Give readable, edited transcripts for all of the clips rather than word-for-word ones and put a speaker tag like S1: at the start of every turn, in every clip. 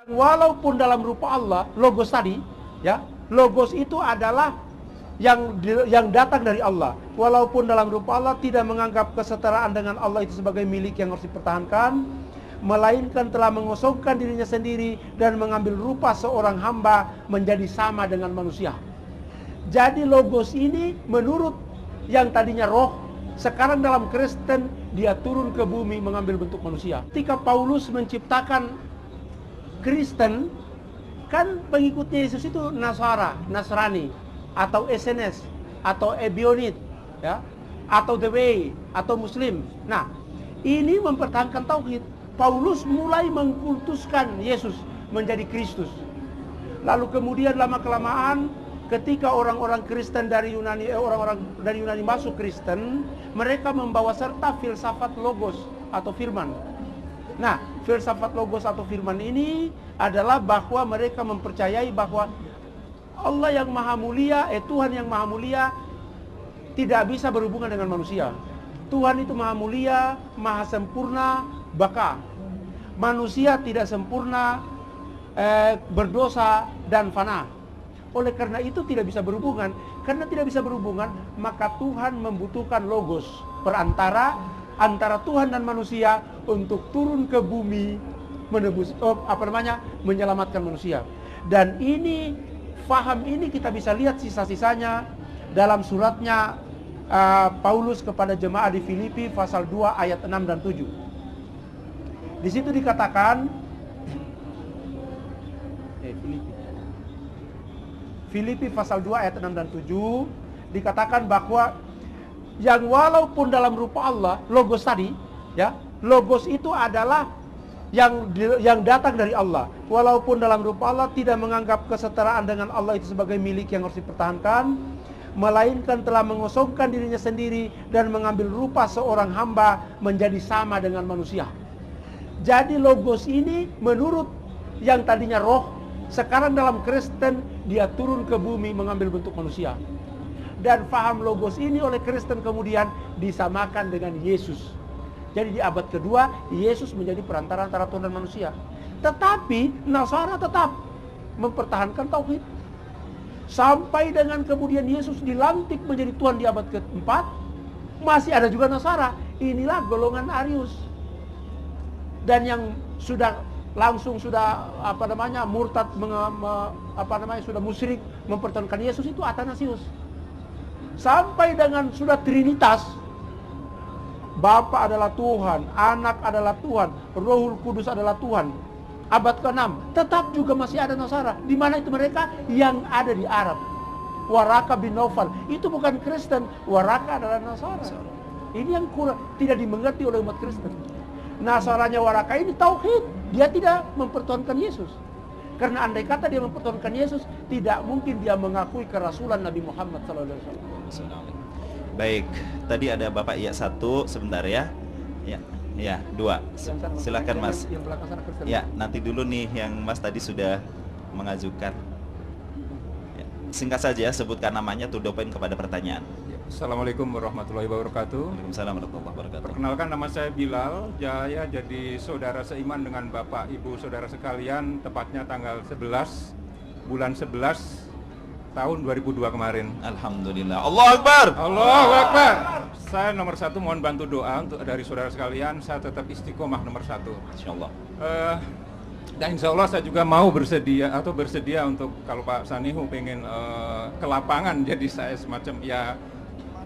S1: Walaupun dalam rupa Allah, logos tadi, ya, logos itu adalah yang datang dari Allah. Walaupun dalam rupa Allah, tidak menganggap kesetaraan dengan Allah itu sebagai milik yang harus dipertahankan, melainkan telah mengosongkan dirinya sendiri dan mengambil rupa seorang hamba menjadi sama dengan manusia. Jadi logos ini menurut yang tadinya roh, sekarang dalam Kristen dia turun ke bumi mengambil bentuk manusia. Ketika Paulus menciptakan Kristen, kan pengikutnya Yesus itu Nasrani, atau SNS, atau Ebionit, ya, atau The Way, atau Muslim. Nah, ini mempertahankan tauhid. Paulus mulai mengkultuskan Yesus menjadi Kristus. Lalu kemudian lama-kelamaan ketika orang-orang Kristen dari Yunani, orang-orang dari Yunani masuk Kristen, mereka membawa serta filsafat logos atau firman. Nah, filsafat logos atau firman ini adalah bahwa mereka mempercayai bahwa Allah yang maha mulia, Tuhan yang maha mulia tidak bisa berhubungan dengan manusia. Tuhan itu maha mulia, maha sempurna, baka. Manusia tidak sempurna, berdosa dan fana. Oleh karena itu tidak bisa berhubungan. Karena tidak bisa berhubungan, maka Tuhan membutuhkan logos perantara antara Tuhan dan manusia untuk turun ke bumi menebus, menyelamatkan manusia. Dan ini, faham ini kita bisa lihat sisa-sisanya dalam suratnya Paulus kepada jemaat di Filipi pasal 2 ayat 6 dan 7. Di situ dikatakan Filipi pasal 2 ayat 6 dan 7 dikatakan bahwa yang walaupun dalam rupa Allah, logos tadi, ya, logos itu adalah yang datang dari Allah. Walaupun dalam rupa Allah, tidak menganggap kesetaraan dengan Allah itu sebagai milik yang harus dipertahankan, melainkan telah mengosongkan dirinya sendiri dan mengambil rupa seorang hamba menjadi sama dengan manusia. Jadi logos ini menurut yang tadinya roh, sekarang dalam Kristen dia turun ke bumi mengambil bentuk manusia. Dan faham logos ini oleh Kristen kemudian disamakan dengan Yesus. Jadi di abad kedua, Yesus menjadi perantara antara Tuhan dan manusia. Tetapi Nasara tetap mempertahankan tauhid. Sampai dengan kemudian Yesus dilantik menjadi Tuhan di abad keempat, masih ada juga Nasara. Inilah golongan Arius. Dan yang sudah murtad, sudah musyrik mempertahankan Yesus itu Athanasius. Sampai dengan sudah Trinitas, Bapa adalah Tuhan, Anak adalah Tuhan, Rohul Kudus adalah Tuhan. Abad ke-6 tetap juga masih ada Nasara. Di mana itu mereka? Yang ada di Arab. Waraka bin Naufal itu bukan Kristen, Waraka adalah Nasara. Ini yang kurang tidak dimengerti oleh umat Kristen. Nasaranya Waraka ini tauhid, dia tidak mempertahankan Yesus. Karena andai kata dia mempertahankan Yesus, tidak mungkin dia mengakui kerasulan Nabi Muhammad SAW.
S2: Baik, tadi ada Bapak ya satu, sebentar ya. Ya, dua. Silakan Mas. Ya, nanti dulu nih yang Mas tadi sudah mengajukan. Ya, singkat saja, sebutkan namanya, to the point kepada pertanyaan.
S3: Assalamualaikum warahmatullahi wabarakatuh.
S2: Waalaikumsalam warahmatullahi wabarakatuh.
S3: Perkenalkan, nama saya Bilal. Saya jadi saudara seiman dengan Bapak Ibu saudara sekalian, tepatnya tanggal 11 bulan 11 tahun 2002 kemarin.
S2: Alhamdulillah. Allahu Akbar.
S3: Allahu Akbar. Saya nomor satu mohon bantu doa untuk dari saudara sekalian. Saya tetap istiqomah nomor satu.
S2: Insyaallah.
S3: Dan insya Allah saya juga mau bersedia untuk kalau Pak Sanihu pengen ke lapangan, jadi saya semacam ya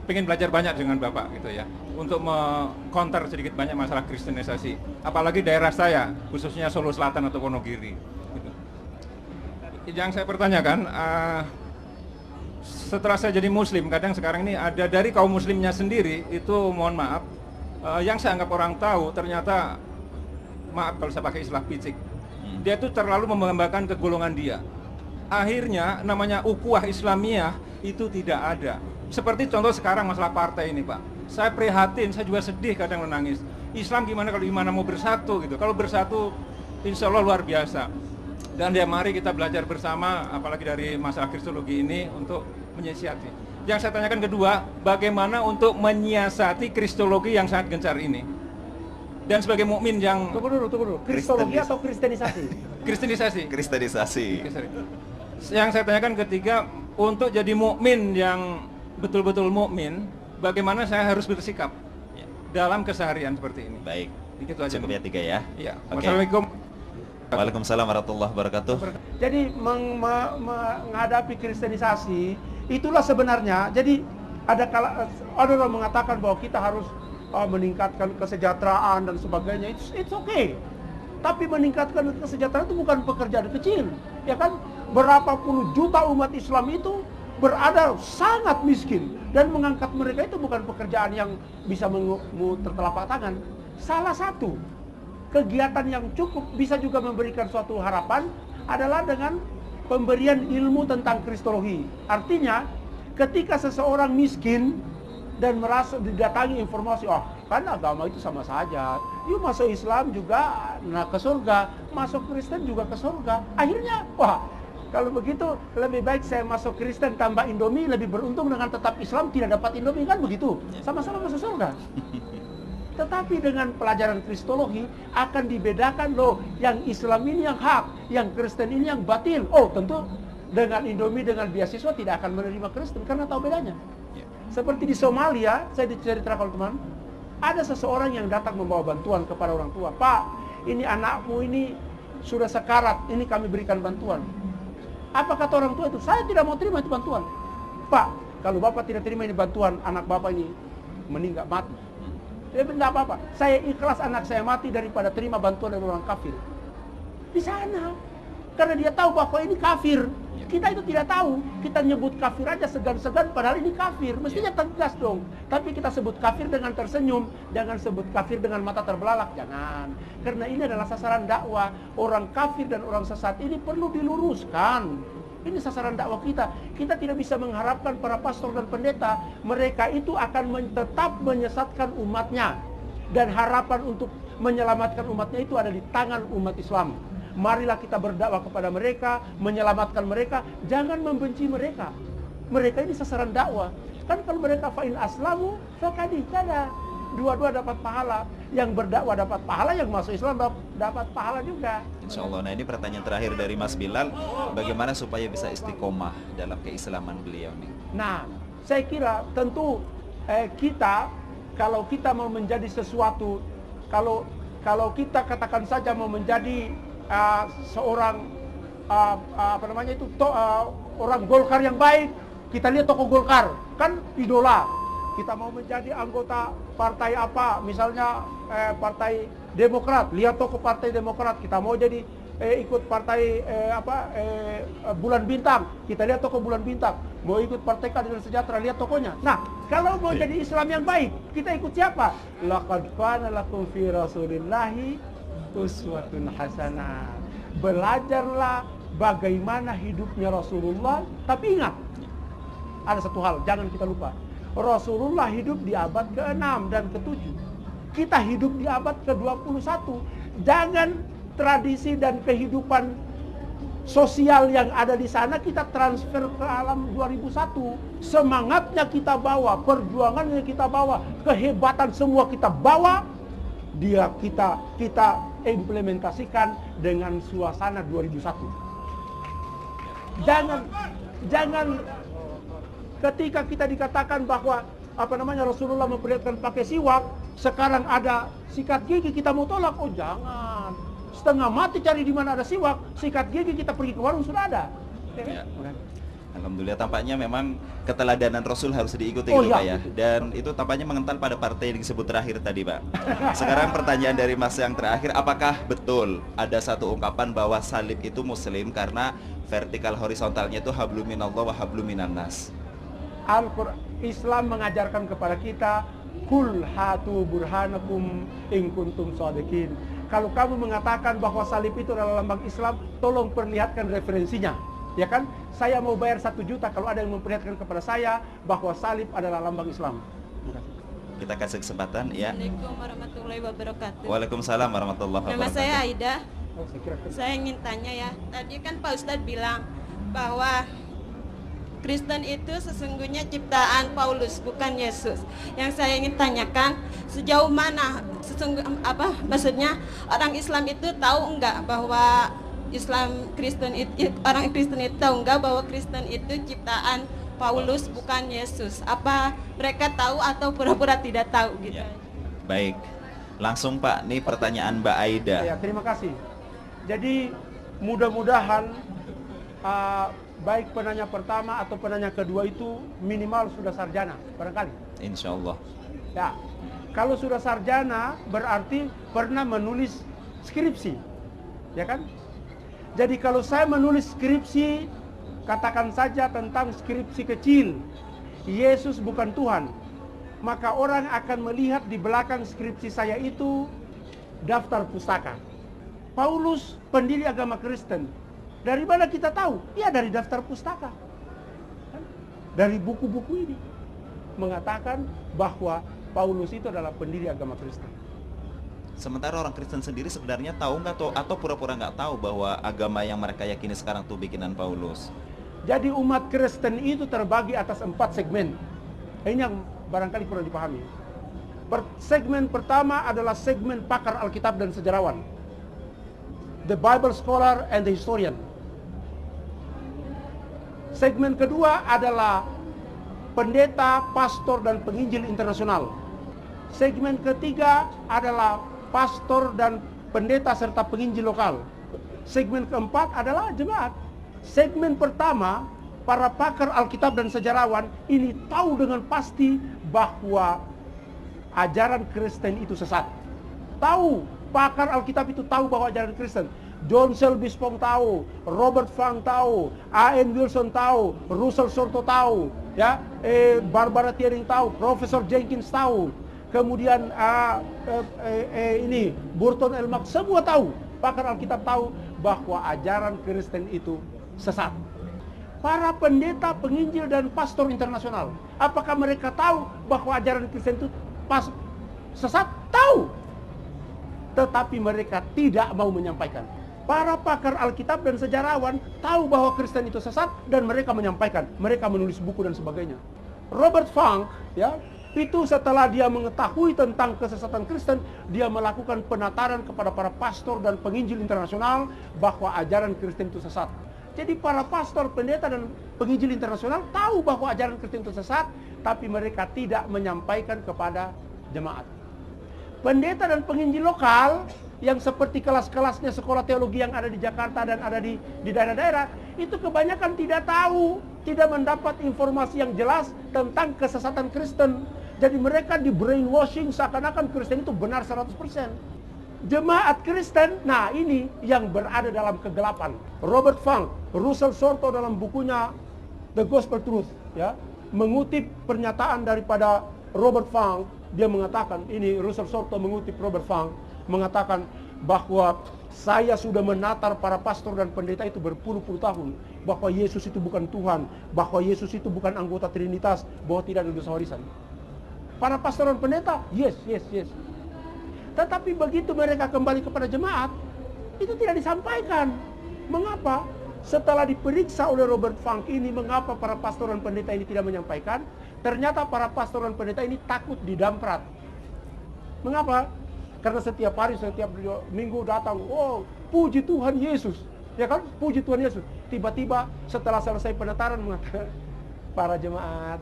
S3: pengen belajar banyak dengan Bapak gitu ya, untuk mengcounter sedikit banyak masalah kristenisasi, apalagi daerah saya khususnya Solo Selatan atau Wonogiri gitu. Yang saya pertanyakan, setelah saya jadi muslim, kadang sekarang ini ada dari kaum muslimnya sendiri itu, mohon maaf, yang saya anggap orang tahu ternyata, maaf kalau saya pakai istilah picik, dia itu terlalu membanggakan kegolongan dia. Akhirnya namanya ukhuwah Islamiyah itu tidak ada. Seperti contoh sekarang masalah partai ini, Pak. Saya prihatin, saya juga sedih, kadang menangis. Islam gimana mau bersatu gitu. Kalau bersatu insya Allah luar biasa. Dan ya mari kita belajar bersama, apalagi dari masalah kristologi ini untuk menyiasati. Yang saya tanyakan kedua, bagaimana untuk menyiasati kristologi yang sangat gencar ini? Dan sebagai mukmin yang
S1: Tunggu dulu. Kristologi atau kristenisasi?
S3: Kristenisasi.
S2: Kristenisasi.
S3: Yang saya tanyakan ketiga, untuk jadi mukmin yang betul-betul mukmin, bagaimana saya harus bersikap
S2: Ya.
S3: dalam keseharian seperti ini?
S2: Baik.
S3: Begitu aja.
S2: Cukup ya 3 ya.
S3: Iya.
S2: Oke.
S3: Wassalamualaikum.
S2: Waalaikumsalam warahmatullahi wabarakatuh.
S1: Jadi menghadapi kristenisasi itulah sebenarnya. Jadi ada orang mengatakan bahwa kita harus meningkatkan kesejahteraan dan sebagainya. It's okay. Tapi meningkatkan kesejahteraan itu bukan pekerjaan kecil, ya kan? Berapa puluh juta umat Islam itu berada sangat miskin, dan mengangkat mereka itu bukan pekerjaan yang bisa memutar telapak tangan. Salah satu kegiatan yang cukup bisa juga memberikan suatu harapan adalah dengan pemberian ilmu tentang Kristologi. Artinya, ketika seseorang miskin dan merasa didatangi informasi, kan agama itu sama saja, yuk masuk Islam juga ke surga, masuk Kristen juga ke surga. Akhirnya, kalau begitu lebih baik saya masuk Kristen tambah Indomie, lebih beruntung dengan tetap Islam tidak dapat Indomie, kan begitu? Sama-sama masuk surga. Tetapi dengan pelajaran Kristologi akan dibedakan loh, yang Islam ini yang hak, yang Kristen ini yang batil. Tentu dengan Indomie, dengan beasiswa tidak akan menerima Kristen karena tahu bedanya. Seperti di Somalia, saya diceritakan teman, ada seseorang yang datang membawa bantuan kepada orang tua. Pak, ini anakmu ini sudah sekarat, ini kami berikan bantuan. Apa kata orang tua itu? Saya tidak mau terima itu bantuan. Pak, kalau bapak tidak terima ini bantuan, anak bapak ini meninggal mati. Dia bilang, tidak apa-apa, saya ikhlas anak saya mati daripada terima bantuan dari orang kafir. Di sana, karena dia tahu bahwa ini kafir. Kita itu tidak tahu, kita nyebut kafir aja segan-segan padahal ini kafir. Mestinya tegas dong. Tapi kita sebut kafir dengan tersenyum, jangan sebut kafir dengan mata terbelalak, jangan. Karena ini adalah sasaran dakwah. Orang kafir dan orang sesat ini perlu diluruskan. Ini sasaran dakwah kita. Kita tidak bisa mengharapkan para pastor dan pendeta, mereka itu akan tetap menyesatkan umatnya. Dan harapan untuk menyelamatkan umatnya itu ada di tangan umat Islam. Marilah kita berdakwah kepada mereka, menyelamatkan mereka, jangan membenci mereka. Mereka ini sasaran dakwah. Kan kalau mereka fa'in aslamu, faqad ihtada. Dua-dua dapat pahala. Yang berdakwah dapat pahala, yang masuk Islam dapat pahala juga.
S2: Insya Allah. Nah, ini pertanyaan terakhir dari Mas Bilal, bagaimana supaya bisa istiqomah dalam keislaman beliau nih?
S1: Nah, saya kira tentu kita, kalau kita mau menjadi sesuatu, kalau kita katakan saja mau menjadi seorang orang Golkar yang baik, kita lihat tokoh Golkar, kan idola. Kita mau menjadi anggota partai apa, misalnya partai Demokrat, lihat tokoh partai Demokrat. Kita mau jadi ikut partai Bulan Bintang, kita lihat tokoh Bulan Bintang. Mau ikut partai Keadilan Sejahtera, lihat tokohnya. Nah, kalau mau jadi Islam yang baik, kita ikut siapa? Laqad kana lakum fi Rasulillahi uswatun hasanah. Belajarlah bagaimana hidupnya Rasulullah. Tapi ingat, ada satu hal, jangan kita lupa. Rasulullah hidup di abad ke-6 dan ke-7. Kita hidup di abad ke-21. Jangan tradisi dan kehidupan sosial yang ada di sana kita transfer ke alam 2001. Semangatnya kita bawa, perjuangannya kita bawa, kehebatan semua kita bawa. Kita implementasikan dengan suasana 2001. Jangan ketika kita dikatakan bahwa Rasulullah memperlihatkan pakai siwak, sekarang ada sikat gigi kita mau tolak. Jangan. Setengah mati cari di mana ada siwak, sikat gigi kita pergi ke warung sudah ada.
S2: Ya. Alhamdulillah, tampaknya memang keteladanan Rasul harus diikuti gitu Pak ya. Dan itu tampaknya mengental pada partai yang disebut terakhir tadi Pak. Sekarang pertanyaan dari Mas yang terakhir, apakah betul ada satu ungkapan bahwa salib itu muslim karena vertikal horizontalnya itu hablum minallah wa hablum minannas?
S1: Islam mengajarkan kepada kita, kul hatu burhanakum in kuntum shadiqin. Kalau kamu mengatakan bahwa salib itu adalah lambang Islam, tolong perlihatkan referensinya. Ya kan? Saya mau bayar 1 juta kalau ada yang memperlihatkan kepada saya bahwa salib adalah lambang Islam.
S2: Kita kasih kesempatan ya.
S4: Assalamualaikum warahmatullahi wabarakatuh.
S2: Waalaikumsalam warahmatullahi wabarakatuh.
S4: Nama saya Aida. Saya ingin tanya ya, tadi kan Pak Ustadz bilang bahwa Kristen itu sesungguhnya ciptaan Paulus, bukan Yesus. Yang saya ingin tanyakan, sejauh mana maksudnya orang Islam itu tahu enggak bahwa orang Kristen itu tahu nggak bahwa Kristen itu ciptaan Paulus bukan Yesus? Apa mereka tahu atau pura-pura tidak tahu gitu?
S2: Ya. Baik, langsung Pak, nih pertanyaan Mbak Aida.
S1: Ya, terima kasih. Jadi mudah-mudahan baik penanya pertama atau penanya kedua itu minimal sudah sarjana barangkali.
S2: Insya Allah.
S1: Ya, kalau sudah sarjana berarti pernah menulis skripsi, ya kan? Jadi kalau saya menulis skripsi, katakan saja tentang skripsi kecil, Yesus bukan Tuhan, maka orang akan melihat di belakang skripsi saya itu daftar pustaka. Paulus pendiri agama Kristen. Dari mana kita tahu? Ya dari daftar pustaka. Dari buku-buku ini mengatakan bahwa Paulus itu adalah pendiri agama Kristen.
S2: Sementara orang Kristen sendiri sebenarnya tahu nggak atau pura-pura nggak tahu bahwa agama yang mereka yakini sekarang tuh bikinan Paulus?
S1: Jadi umat Kristen itu terbagi atas 4 segmen. Ini yang barangkali perlu dipahami. Segmen pertama adalah segmen pakar Alkitab dan sejarawan. The Bible scholar and the historian. Segmen kedua adalah pendeta, pastor, dan penginjil internasional. Segmen ketiga adalah pastor dan pendeta serta penginjil lokal. Segmen keempat adalah jemaat. Segmen pertama, para pakar Alkitab dan sejarawan ini tahu dengan pasti bahwa ajaran Kristen itu sesat. Tahu, pakar Alkitab itu tahu bahwa ajaran Kristen. John Selby Spong tahu, Robert Funk tahu, A.N. Wilson tahu, Russell Sorto tahu, ya, Barbara Thiering tahu, Profesor Jenkins tahu, kemudian ini Burton L. Mark, semua tahu, pakar Alkitab tahu bahwa ajaran Kristen itu sesat. Para pendeta, penginjil, dan pastor internasional, apakah mereka tahu bahwa ajaran Kristen itu sesat? Tahu, tetapi mereka tidak mau menyampaikan. Para pakar Alkitab dan sejarawan tahu bahwa Kristen itu sesat dan mereka menyampaikan. Mereka menulis buku dan sebagainya. Robert Funk, ya, itu setelah dia mengetahui tentang kesesatan Kristen, dia melakukan penataran kepada para pastor dan penginjil internasional bahwa ajaran Kristen itu sesat. Jadi para pastor, pendeta, dan penginjil internasional tahu bahwa ajaran Kristen itu sesat, tapi mereka tidak menyampaikan kepada jemaat. Pendeta dan penginjil lokal yang seperti kelas-kelasnya sekolah teologi yang ada di Jakarta dan ada di daerah-daerah, itu kebanyakan tidak tahu, tidak mendapat informasi yang jelas tentang kesesatan Kristen. Jadi mereka di brainwashing seakan-akan Kristen itu benar 100%. Jemaat Kristen, nah ini yang berada dalam kegelapan. Robert Funk, Russell Sorto dalam bukunya The Gospel Truth, ya, mengutip pernyataan daripada Robert Funk. Dia mengatakan, ini Russell Sorto mengutip Robert Funk, mengatakan bahwa saya sudah menatar para pastor dan pendeta itu berpuluh-puluh tahun, bahwa Yesus itu bukan Tuhan, bahwa Yesus itu bukan anggota Trinitas, bahwa tidak ada dosa warisan. Para pastor dan pendeta, yes. Tetapi begitu mereka kembali kepada jemaat, itu tidak disampaikan. Mengapa? Setelah diperiksa oleh Robert Funk ini, mengapa para pastor dan pendeta ini tidak menyampaikan? Ternyata para pastor dan pendeta ini takut didamprat. Mengapa? Karena setiap hari, setiap minggu datang, oh puji Tuhan Yesus, ya kan, puji Tuhan Yesus. Tiba-tiba setelah selesai penataran mengatakan, para jemaat,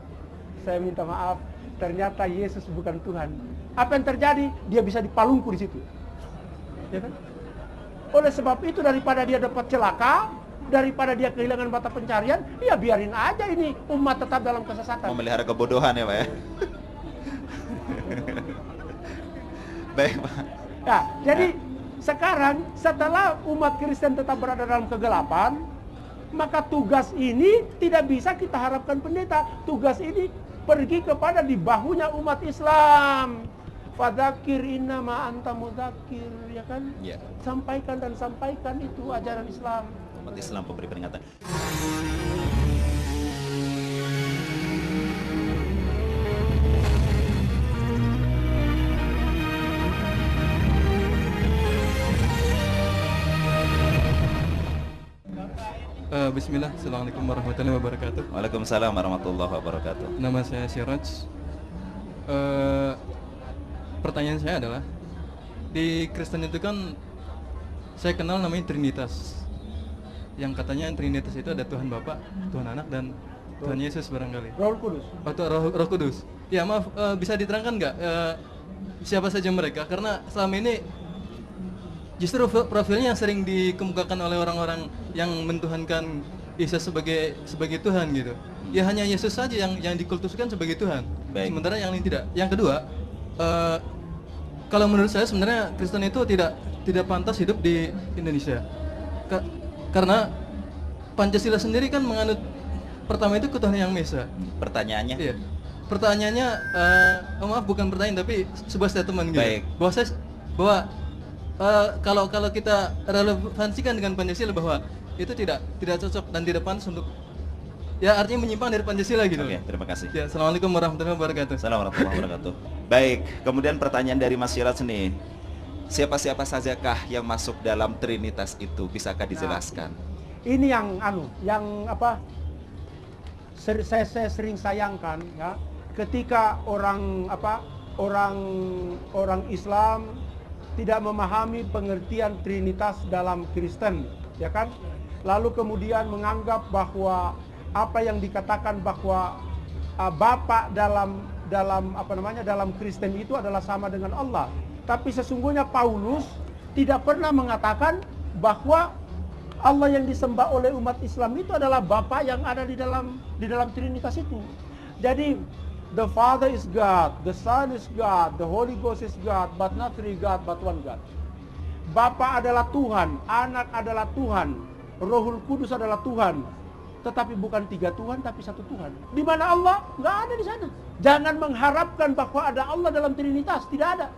S1: saya minta maaf, ternyata Yesus bukan Tuhan. Apa yang terjadi? Dia bisa dipalungku di situ, ya kan? Oleh sebab itu, daripada dia dapat celaka, daripada dia kehilangan mata pencarian, ya biarin aja ini umat tetap dalam kesesatan.
S2: Memelihara kebodohan ya Pak ya. Baik Pak.
S1: Ya, jadi sekarang setelah umat Kristen tetap berada dalam kegelapan, maka tugas ini tidak bisa kita harapkan pendeta. Tugas ini pergi kepada di bahunya umat Islam. Fadzakir innama anta mudzakir, ya kan?
S2: Ya.
S1: Sampaikan itu ajaran Islam.
S2: Umat Islam pemberi peringatan.
S5: Bismillah, Assalamualaikum warahmatullahi wabarakatuh.
S2: Waalaikumsalam warahmatullahi wabarakatuh.
S5: Nama saya Siraj. Pertanyaan saya adalah, di Kristen itu kan saya kenal namanya Trinitas. yang katanya Trinitas itu ada Tuhan Bapa, Tuhan Anak, dan Tuhan Yesus barangkali.
S1: Roh Kudus.
S5: Atau Roh Kudus. Ya maaf, bisa diterangkan nggak siapa saja mereka? Karena selama ini justru profilnya yang sering dikemukakan oleh orang-orang yang mentuhankan Isa sebagai Tuhan gitu. Ya hanya Yesus saja yang dikultuskan sebagai Tuhan.
S2: Baik.
S5: Sementara yang lain tidak. Yang kedua, kalau menurut saya sebenarnya Kristen itu tidak pantas hidup di Indonesia. Karena Pancasila sendiri kan menganut pertama itu ketuhanan yang Maha Esa.
S2: Pertanyaannya?
S5: Iya. Pertanyaannya, maaf bukan pertanyaan tapi sebuah statement gitu.
S2: Baik.
S5: Bahwa kalau kita relevansikan dengan Pancasila bahwa itu tidak cocok dan tidak pantas untuk, ya artinya menyimpang dari Pancasila gitu.
S2: Oke, terima kasih.
S5: Ya, assalamualaikum warahmatullahi wabarakatuh.
S2: Assalamualaikum warahmatullahi wabarakatuh. Baik, kemudian pertanyaan dari Mas Siraj nih. Siapa-siapa sajakah yang masuk dalam Trinitas itu? Bisakah dijelaskan?
S1: Ini yang saya sering sayangkan ya, ketika orang Islam tidak memahami pengertian Trinitas dalam Kristen, ya kan? Lalu kemudian menganggap bahwa apa yang dikatakan bahwa Bapa dalam Kristen itu adalah sama dengan Allah. Tapi sesungguhnya Paulus tidak pernah mengatakan bahwa Allah yang disembah oleh umat Islam itu adalah Bapa yang ada di dalam Trinitas itu. Jadi the Father is God, the Son is God, the Holy Ghost is God, but not three God, but one God. Bapa adalah Tuhan, Anak adalah Tuhan, Rohul Kudus adalah Tuhan. Tetapi bukan tiga Tuhan, tapi satu Tuhan. Di mana Allah? Nggak ada di sana. Jangan mengharapkan bahwa ada Allah dalam Trinitas, tidak ada.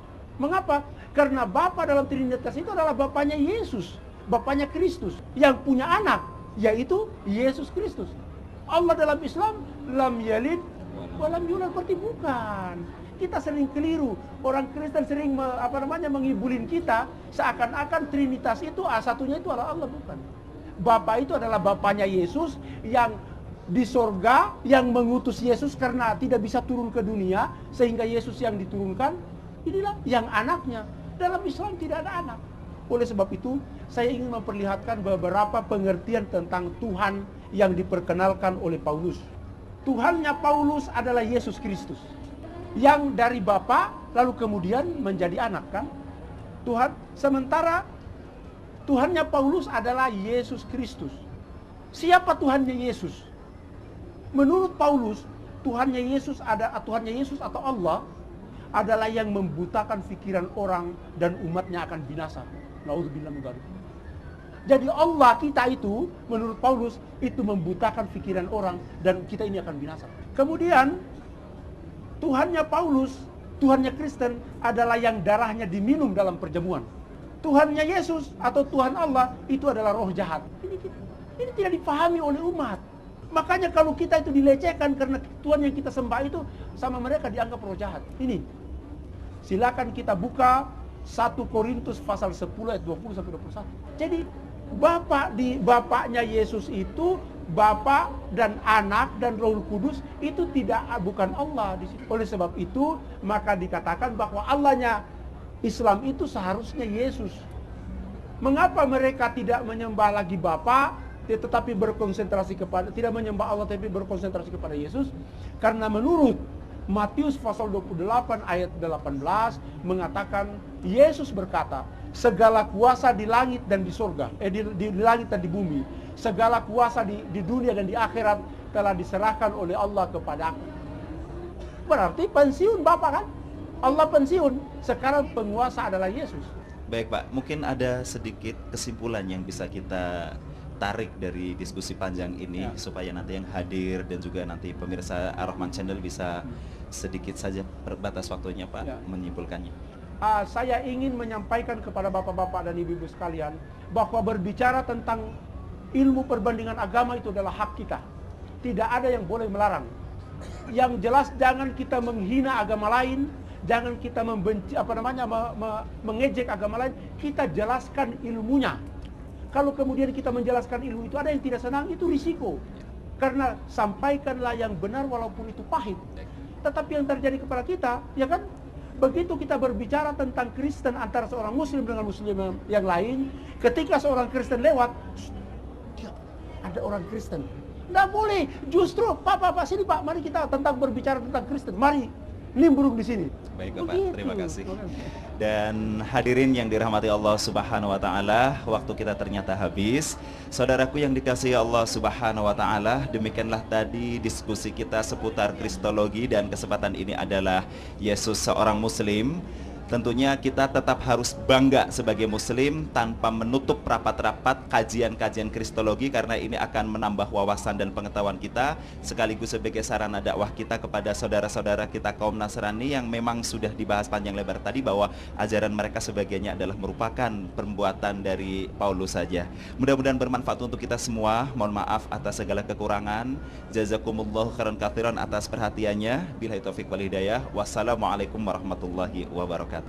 S1: Mengapa? Karena Bapa dalam Trinitas itu adalah Bapanya Yesus, Bapanya Kristus, yang punya anak, yaitu Yesus Kristus. Allah dalam Islam, lam yalid walam yulad, berarti bukan. Kita sering keliru. Orang Kristen sering menghibulin kita seakan-akan Trinitas itu satunya itu adalah Allah, bukan. Bapa itu adalah Bapanya Yesus yang di sorga, yang mengutus Yesus karena tidak bisa turun ke dunia, sehingga Yesus yang diturunkan, inilah yang anaknya. Dalam Islam tidak ada anak. Oleh sebab itu, saya ingin memperlihatkan beberapa pengertian tentang Tuhan yang diperkenalkan oleh Paulus. Tuhannya Paulus adalah Yesus Kristus, yang dari Bapa lalu kemudian menjadi anak, kan? Tuhan. Sementara Tuhannya Paulus adalah Yesus Kristus. Siapa Tuhannya Yesus? Menurut Paulus, Tuhannya Yesus atau Allah adalah yang membutakan pikiran orang dan umatnya akan binasa. Nauzubillah min dzalik. Jadi Allah kita itu, menurut Paulus, itu membutakan pikiran orang dan kita ini akan binasa. Kemudian Tuhannya Paulus, Tuhannya Kristen adalah yang darahnya diminum dalam perjamuan. Tuhannya Yesus atau Tuhan Allah itu adalah roh jahat. Ini tidak dipahami oleh umat. Makanya kalau kita itu dilecehkan karena Tuhan yang kita sembah itu sama mereka dianggap roh jahat. Ini. Silakan kita buka 1 Korintus pasal 10 ayat 20 sampai 21. Jadi Bapaknya Yesus itu Bapa dan Anak dan Roh Kudus itu bukan Allah di situ. Oleh sebab itu maka dikatakan bahwa Allahnya Islam itu seharusnya Yesus. Mengapa mereka tidak menyembah lagi Bapa tetapi tidak menyembah Allah tapi berkonsentrasi kepada Yesus? Karena menurut Matius pasal 28 ayat 18 mengatakan Yesus berkata, segala kuasa di langit dan di surga, di langit dan di bumi, segala kuasa di dunia dan di akhirat telah diserahkan oleh Allah kepadaku. Berarti pensiun Bapa, kan? Allah pensiun, sekarang penguasa adalah Yesus.
S2: Baik Pak, mungkin ada sedikit kesimpulan yang bisa kita tarik dari diskusi panjang ini ya, supaya nanti yang hadir dan juga nanti pemirsa Ar-Rahman Channel bisa sedikit saja batas waktunya Pak ya, menyimpulkannya.
S1: Saya ingin menyampaikan kepada bapak-bapak dan ibu-ibu sekalian bahwa berbicara tentang ilmu perbandingan agama itu adalah hak kita. Tidak ada yang boleh melarang. Yang jelas jangan kita menghina agama lain, jangan kita membenci mengejek agama lain. Kita jelaskan ilmunya. Kalau kemudian kita menjelaskan ilmu itu ada yang tidak senang, itu risiko. Karena sampaikanlah yang benar walaupun itu pahit. Tetapi yang terjadi kepada kita, ya kan? Begitu kita berbicara tentang Kristen antara seorang Muslim dengan Muslim yang lain, ketika seorang Kristen lewat, dia ada orang Kristen. Nggak boleh. Justru Pak, sini Pak, mari kita berbicara tentang Kristen. Mari nimbrung di sini.
S2: Baik Bapak, terima kasih. Dan hadirin yang dirahmati Allah Subhanahu wa taala, waktu kita ternyata habis. Saudaraku yang dikasihi Allah Subhanahu wa taala, demikianlah tadi diskusi kita seputar kristologi, dan kesempatan ini adalah Yesus seorang muslim. Tentunya kita tetap harus bangga sebagai muslim tanpa menutup rapat-rapat kajian-kajian kristologi, karena ini akan menambah wawasan dan pengetahuan kita, sekaligus sebagai sarana dakwah kita kepada saudara-saudara kita kaum Nasrani yang memang sudah dibahas panjang lebar tadi, bahwa ajaran mereka sebagiannya adalah merupakan perbuatan dari Paulus saja. Mudah-mudahan bermanfaat untuk kita semua. Mohon maaf atas segala kekurangan. Jazakumullahu khairan katsiran atas perhatiannya. Billahi taufik wal hidayah. Wassalamualaikum warahmatullahi wabarakatuh.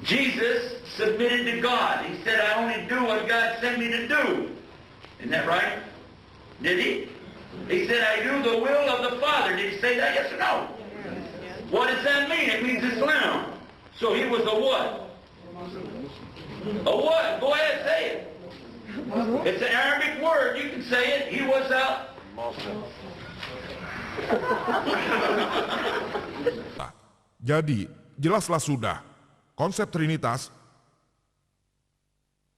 S6: Jesus submitted to God. He said, I only do what God sent me to do. Isn't that right? Did he? He said, I do the will of the Father. Did he say that? Yes or no? What does that mean? It means Islam. So he was a what? A what? Go ahead, say it. It's an Arabic word. You can say it. He was a Muslim.
S7: Jadi, jelaslah sudah, konsep Trinitas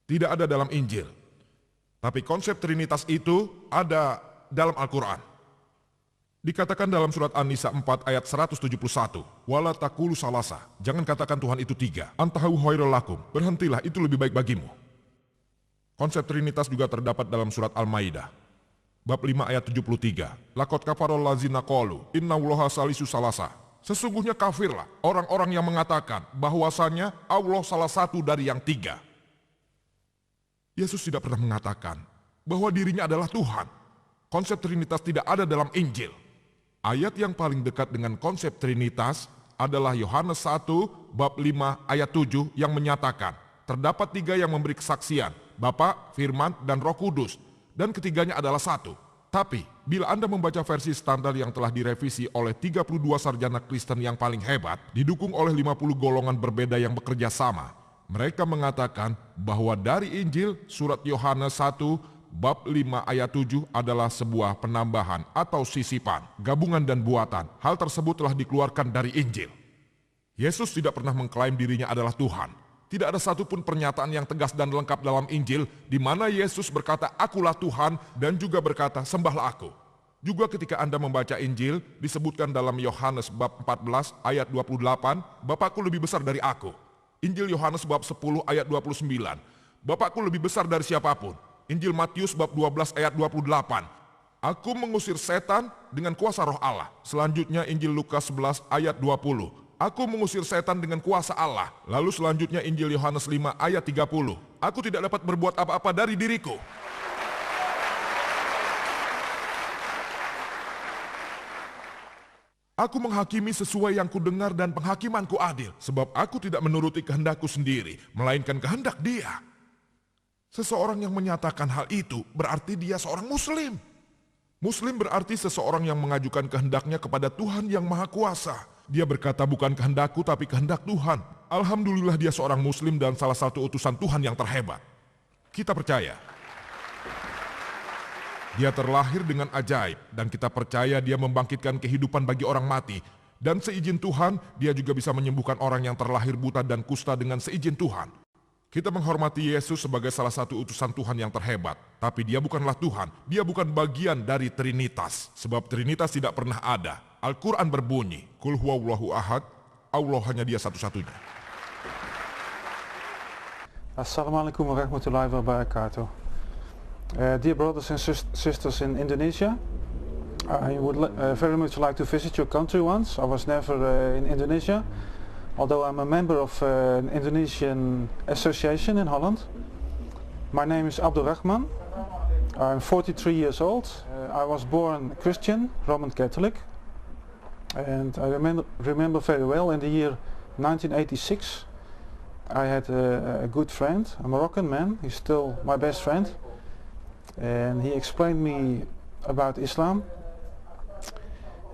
S7: tidak ada dalam Injil. Tapi konsep Trinitas itu ada dalam Al-Quran. Dikatakan dalam surat An-Nisa 4 ayat 171, wala taqulu salasa, jangan katakan Tuhan itu tiga, antahu khairul lakum, berhentilah, itu lebih baik bagimu. Konsep Trinitas juga terdapat dalam surat Al-Maidah bab 5 ayat 73. Laqad kafarul ladzina qalu innallaha salisu salasa. Sesungguhnya kafirlah orang-orang yang mengatakan bahwasanya Allah salah satu dari yang tiga. Yesus tidak pernah mengatakan bahwa dirinya adalah Tuhan. Konsep Trinitas tidak ada dalam Injil. Ayat yang paling dekat dengan konsep Trinitas adalah Yohanes 1 bab 5 ayat 7 yang menyatakan terdapat tiga yang memberi kesaksian, Bapa, Firman, dan Roh Kudus. Dan ketiganya adalah satu. Tapi, bila Anda membaca versi standar yang telah direvisi oleh 32 sarjana Kristen yang paling hebat, didukung oleh 50 golongan berbeda yang bekerja sama, mereka mengatakan bahwa dari Injil, surat Yohanes 1, bab 5 ayat 7 adalah sebuah penambahan atau sisipan, gabungan dan buatan. Hal tersebut telah dikeluarkan dari Injil. Yesus tidak pernah mengklaim dirinya adalah Tuhan. Tidak ada satupun pernyataan yang tegas dan lengkap dalam Injil di mana Yesus berkata, akulah Tuhan, dan juga berkata, sembahlah aku. Juga ketika Anda membaca Injil, disebutkan dalam Yohanes bab 14 ayat 28, Bapakku lebih besar dari aku. Injil Yohanes bab 10 ayat 29, Bapakku lebih besar dari siapapun. Injil Matius bab 12 ayat 28, aku mengusir setan dengan kuasa roh Allah. Selanjutnya Injil Lukas 11 ayat 20, aku mengusir setan dengan kuasa Allah. Lalu selanjutnya Injil Yohanes 5 ayat 30. Aku tidak dapat berbuat apa-apa dari diriku. Aku menghakimi sesuai yang kudengar dan penghakimanku adil. Sebab aku tidak menuruti kehendakku sendiri, melainkan kehendak Dia. Seseorang yang menyatakan hal itu berarti dia seorang Muslim. Muslim berarti seseorang yang mengajukan kehendaknya kepada Tuhan yang Maha Kuasa. Dia berkata, bukan kehendakku tapi kehendak Tuhan. Alhamdulillah dia seorang Muslim dan salah satu utusan Tuhan yang terhebat. Kita percaya dia terlahir dengan ajaib, dan kita percaya dia membangkitkan kehidupan bagi orang mati. Dan seizin Tuhan, dia juga bisa menyembuhkan orang yang terlahir buta dan kusta dengan seizin Tuhan. Kita menghormati Yesus sebagai salah satu utusan Tuhan yang terhebat. Tapi dia bukanlah Tuhan, dia bukan bagian dari Trinitas. Sebab Trinitas tidak pernah ada. Al-Quran berbunyi, Qul huwallahu ahad, Allah hanya dia satu-satunya.
S8: Assalamualaikum warahmatullahi wabarakatuh. Dear brothers and sisters in Indonesia, I would very much like to visit your country once. I was never in Indonesia, although I'm a member of an Indonesian association in Holland. My name is Abdul Rahman. I'm 43 years old. I was born Christian, Roman Catholic. And I remember very well in the year 1986 I had a good friend, a Moroccan man. He's still my best friend, and he explained me about Islam,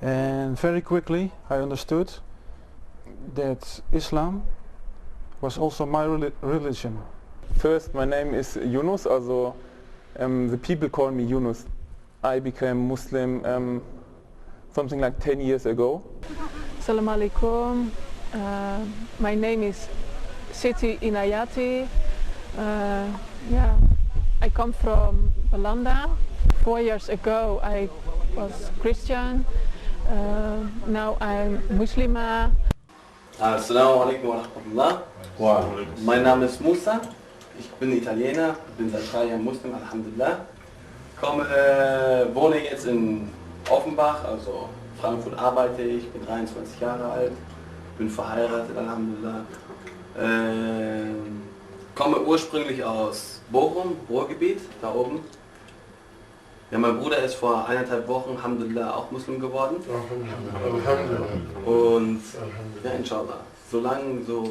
S8: and very quickly I understood that Islam was also my religion.
S9: First, my name is Yunus, also the people call me Yunus. I became Muslim something like 10 years ago.
S10: Assalamualaikum. My name is Siti Inayati. I come from Belanda. 4 years ago I was Christian. Now I'm Muslima.
S11: Assalamualaikum warahmatullah. Mein Name ist Musa. Ich bin Italiener, bin seit 3 Jahren Muslim, Alhamdulillah. Wohne jetzt in Offenbach, also Frankfurt arbeite ich, bin 23 Jahre alt, bin verheiratet, Alhamdulillah. Komme ursprünglich aus Bochum, Ruhrgebiet, da oben. Ja, mein Bruder ist vor 1,5 Wochen, Alhamdulillah, auch Muslim geworden. Und ja, inshallah, solange so